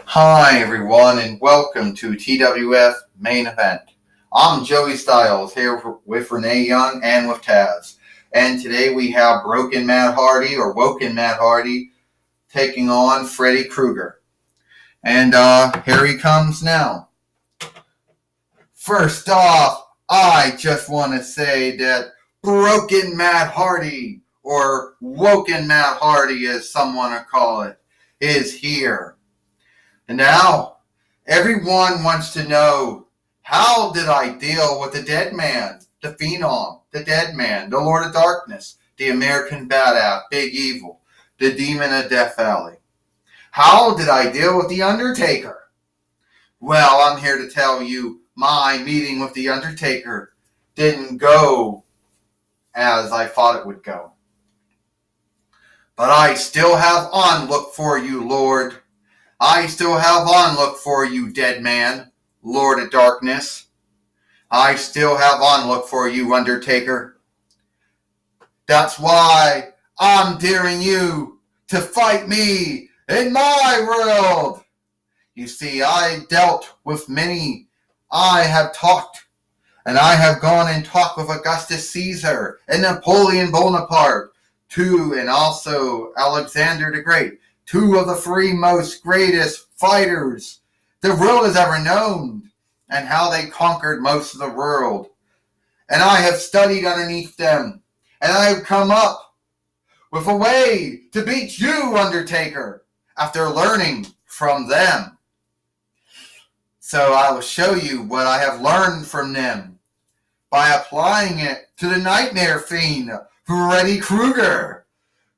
Hi, everyone, and welcome to TWF Main Event. I'm Joey Styles here with Renee Young and with Taz. And today we have Broken Matt Hardy or Woken Matt Hardy taking on Freddy Krueger. And here he comes now. First off, I just want to say that Broken Matt Hardy, or Woken Matt Hardy as some want to call it, is here. And now, everyone wants to know, how did I deal with the dead man, the phenom, the dead man, the Lord of Darkness, the American Badass, Big Evil, the Demon of Death Valley? How did I deal with the Undertaker? Well, I'm here to tell you, my meeting with the Undertaker didn't go as I thought it would go. But I still have onlook for you, Lord. I still have onlook for you, dead man, Lord of Darkness. I still have onlook for you, Undertaker. That's why I'm daring you to fight me in my world. You see, I dealt with many. I have talked, and I have gone and talked with Augustus Caesar and Napoleon Bonaparte, and also Alexander the Great. Two of the three most greatest fighters the world has ever known, and how they conquered most of the world. And I have studied underneath them, and I have come up with a way to beat you, Undertaker, after learning from them. So I will show you what I have learned from them by applying it to the Nightmare Fiend, Freddy Krueger,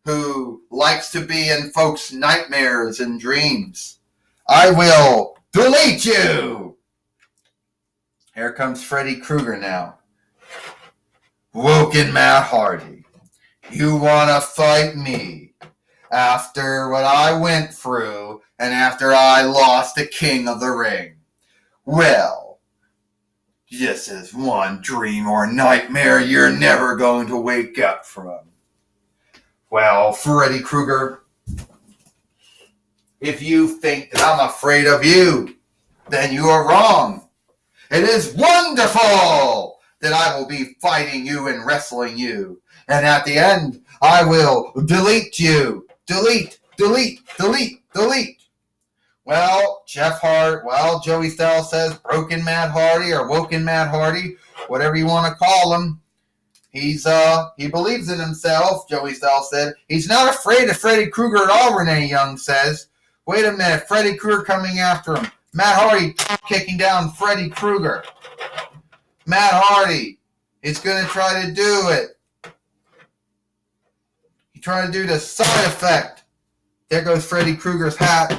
who likes to be in folks' nightmares and dreams. I will delete you! Here comes Freddy Krueger now. Woken Matt Hardy, you wanna fight me after what I went through and after I lost the King of the Ring? Well, this is one dream or nightmare you're never going to wake up from. Well, Freddy Krueger, if you think that I'm afraid of you, then you are wrong. It is wonderful that I will be fighting you and wrestling you. And at the end, I will delete you. Delete, delete, delete, delete. Well, Joey Styles says Broken Matt Hardy or Woken Matt Hardy, whatever you want to call him. He believes in himself, Joey Styles said. He's not afraid of Freddy Krueger at all, Renee Young says. Wait a minute, Freddy Krueger coming after him. Matt Hardy kicking down Freddy Krueger. Matt Hardy is going to try to do it. He's trying to do the side effect. There goes Freddy Krueger's hat.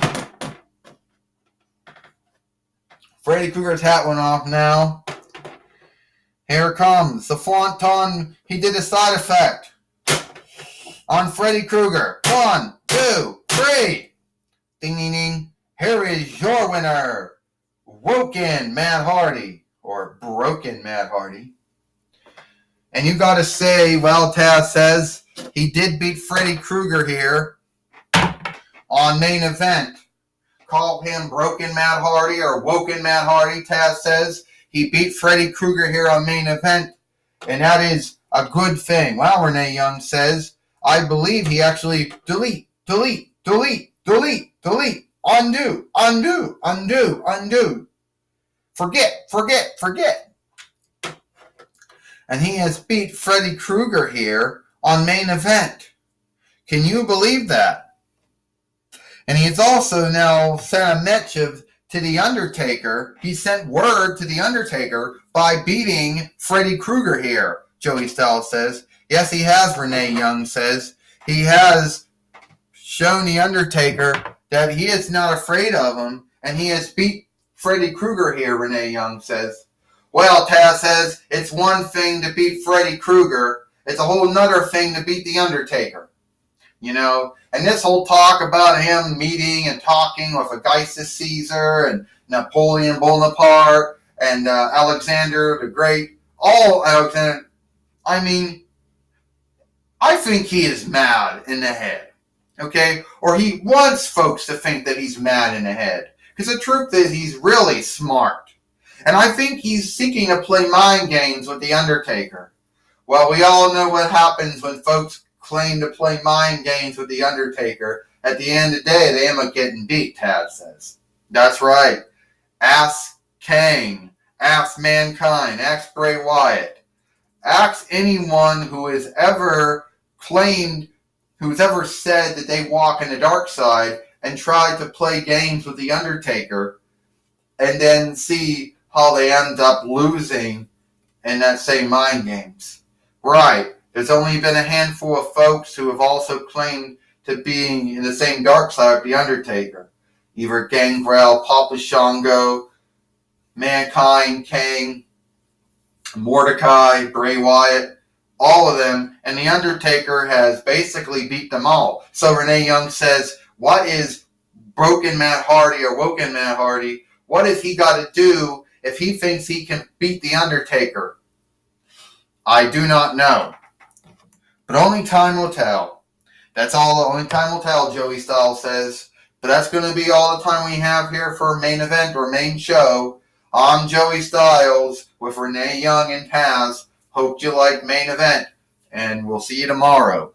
Freddy Krueger's hat went off now. Here comes the Fwanton. He did a side effect on Freddy Krueger. 1, 2, 3. Ding, ding, ding. Here is your winner, Woken Matt Hardy, or Broken Matt Hardy. And you got to say, well, Taz says he did beat Freddy Krueger here on Main Event. Call him Broken Matt Hardy or Woken Matt Hardy. Taz says he beat Freddy Krueger here on Main Event, and that is a good thing. Well, Renee Young says, I believe he actually delete, undo, forget. And he has beat Freddy Krueger here on Main Event. Can you believe that? And he's also now sent a message to The Undertaker. He sent word to The Undertaker by beating Freddy Krueger here, Joey Styles says. Yes, he has, Renee Young says. He has shown The Undertaker that he is not afraid of him, and he has beat Freddy Krueger here, Renee Young says. Well, Taz says, it's one thing to beat Freddy Krueger. It's a whole nother thing to beat The Undertaker. You know, and this whole talk about him meeting and talking with Augustus Caesar and Napoleon Bonaparte and Alexander the Great, all Alexander, I mean, I think he is mad in the head, okay? Or he wants folks to think that he's mad in the head. Because the truth is, he's really smart. And I think he's seeking to play mind games with The Undertaker. Well, we all know what happens when folks claim to play mind games with The Undertaker. At the end of the day, they end up getting beat, Taz says. That's right. Ask Kane. Ask Mankind. Ask Bray Wyatt. Ask anyone who has ever claimed, who's ever said that they walk in the dark side and tried to play games with The Undertaker, and then see how they end up losing in that same mind games. Right. There's only been a handful of folks who have also claimed to being in the same dark side of The Undertaker. Either Gangrel, Papa Shango, Mankind, Kane, Mordecai, Bray Wyatt, all of them, and The Undertaker has basically beat them all. So Renee Young says, what is Broken Matt Hardy or Woken Matt Hardy? What has he got to do if he thinks he can beat The Undertaker? I do not know. But only time will tell. That's all. Only time will tell, Joey Styles says. But that's going to be all the time we have here for main event or main show. I'm Joey Styles with Renee Young and Taz. Hope you like main event. And we'll see you tomorrow.